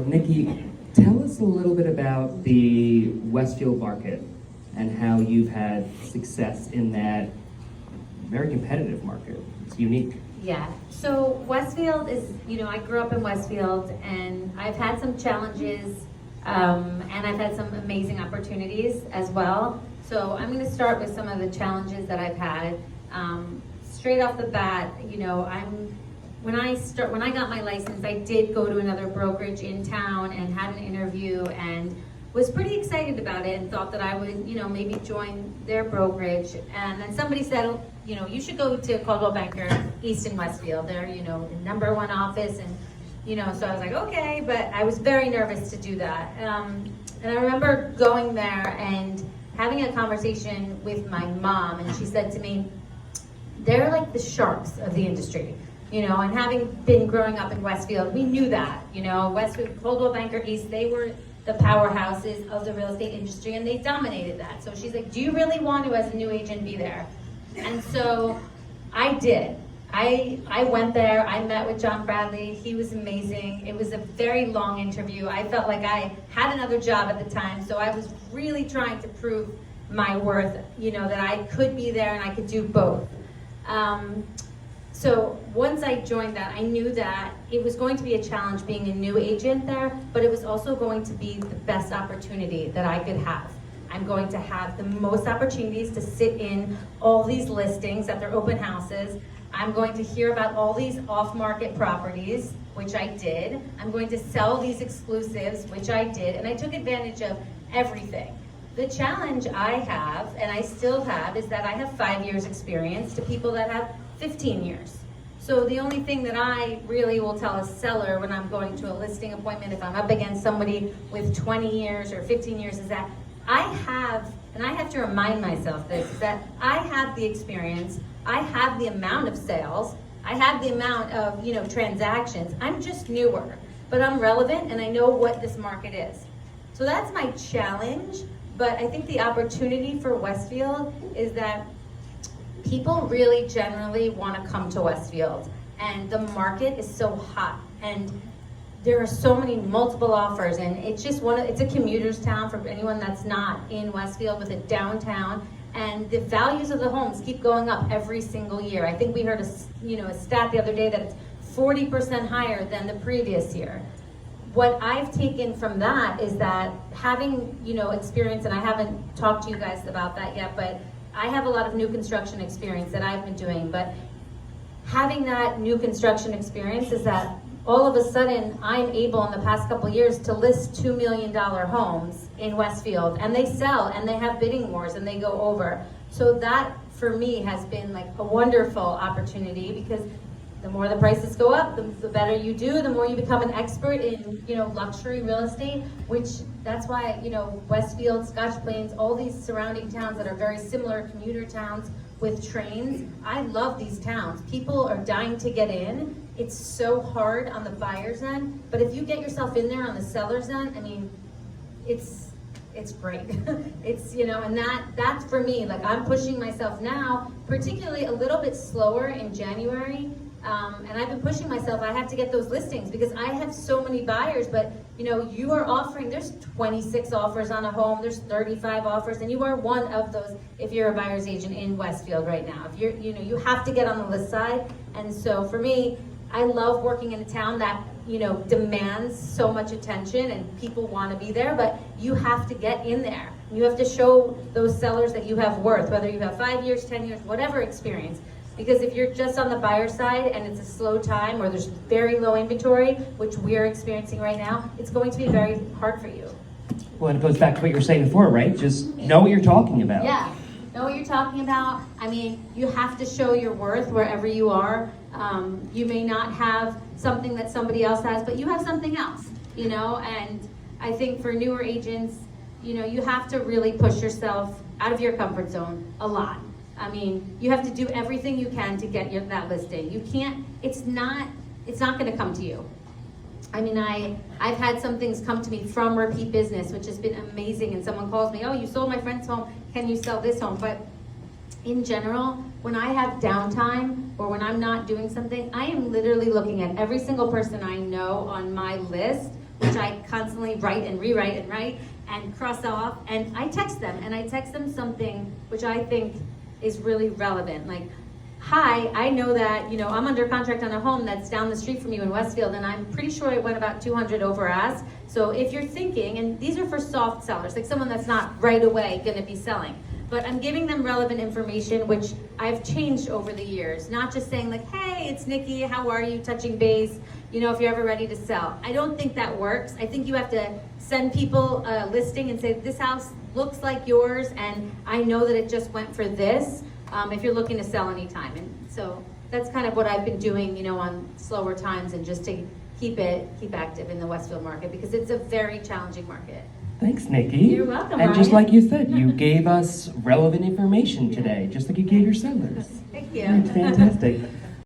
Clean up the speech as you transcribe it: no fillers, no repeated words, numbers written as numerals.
Nikki, tell us a little bit about the Westfield market and how you've had success in that very competitive market. It's unique. Yeah, so Westfield is, I grew up in Westfield and I've had some challenges and I've had some amazing opportunities as well. So I'm going to start with some of the challenges that I've had. Straight off the bat, when I got my license, I did go to another brokerage in town and had an interview and was pretty excited about it and thought that I would, maybe join their brokerage. And then somebody said, you should go to Coldwell Banker East and Westfield. They're, the #1 office. And, so I was like, okay, but I was very nervous to do that. And I remember going there and having a conversation with my mom, and she said to me, they're like the sharks of the industry. And having been growing up in Westfield, we knew that, Westfield, Coldwell Banker East, they were the powerhouses of the real estate industry and they dominated that. So she's like, do you really want to, as a new agent, be there? And so I did. I went there, I met with John Bradley, he was amazing. It was a very long interview. I felt like I had another job at the time, so I was really trying to prove my worth, that I could be there and I could do both. So once I joined that, I knew that it was going to be a challenge being a new agent there, but it was also going to be the best opportunity that I could have. I'm going to have the most opportunities to sit in all these listings at their open houses. I'm going to hear about all these off-market properties, which I did. I'm going to sell these exclusives, which I did, and I took advantage of everything. The challenge I have, and I still have, is that I have 5 years experience to people that have 15 years. So the only thing that I really will tell a seller when I'm going to a listing appointment, if I'm up against somebody with 20 years or 15 years, is that I have, and I have to remind myself this, that I have the experience, I have the amount of sales, I have the amount of, transactions. I'm just newer, but I'm relevant and I know what this market is. So that's my challenge, but I think the opportunity for Westfield is that people really generally want to come to Westfield, and the market is so hot, and there are so many multiple offers, and it's just it's a commuter's town for anyone that's not in Westfield with a downtown, and the values of the homes keep going up every single year. I think we heard a stat the other day that it's 40% higher than the previous year. What I've taken from that is that having, experience, and I haven't talked to you guys about that yet, but I have a lot of new construction experience that I've been doing, but having that new construction experience is that all of a sudden I'm able in the past couple of years to list $2 million homes in Westfield, and they sell and they have bidding wars and they go over. So that for me has been like a wonderful opportunity, because the more the prices go up, the better you do, the more you become an expert in, luxury real estate, which that's why, Westfield, Scotch Plains, all these surrounding towns that are very similar commuter towns with trains. I love these towns. People are dying to get in. It's so hard on the buyer's end, but if you get yourself in there on the seller's end, it's great. It's, and that's for me, like I'm pushing myself now, particularly a little bit slower in January. And I've been pushing myself. I have to get those listings because I have so many buyers, but you are offering, there's 26 offers on a home, there's 35 offers, and you are one of those if you're a buyer's agent in Westfield right now. If you're, you have to get on the list side. And so for me, I love working in a town that, demands so much attention and people want to be there, but you have to get in there. You have to show those sellers that you have worth, whether you have 5 years, 10 years, whatever experience. Because if you're just on the buyer side and it's a slow time or there's very low inventory, which we're experiencing right now, it's going to be very hard for you. Well, and it goes back to what you were saying before, right? Just know what you're talking about. Yeah, know what you're talking about. You have to show your worth wherever you are. You may not have something that somebody else has, but you have something else, and I think for newer agents, you have to really push yourself out of your comfort zone a lot. You have to do everything you can to get that listing. You can't, it's not gonna come to you. I've had some things come to me from repeat business, which has been amazing, and someone calls me, oh, you sold my friend's home, can you sell this home? But in general, when I have downtime or when I'm not doing something, I am literally looking at every single person I know on my list which I constantly write and rewrite and write and cross off, and I text them, and I text them something which I think is really relevant, like, hi, I know that, you know, I'm under contract on a home that's down the street from you in Westfield, and I'm pretty sure it went about 200 over ask. So if you're thinking, and these are for soft sellers, like someone that's not right away gonna be selling, but I'm giving them relevant information, which I've changed over the years, not just saying like, hey, it's Nikki, how are you, touching base, you know, if you're ever ready to sell. I don't think that works. I think you have to send people a listing and say, this house looks like yours, and I know that it just went for this. If you're looking to sell anytime. And so that's kind of what I've been doing, you know, on slower times, and just to keep active in the Westfield market, because it's a very challenging market. Thanks, Nikki. You're welcome, And just Ryan. like you said, you gave us relevant information today, just like you gave your sellers. Thank you. Fantastic.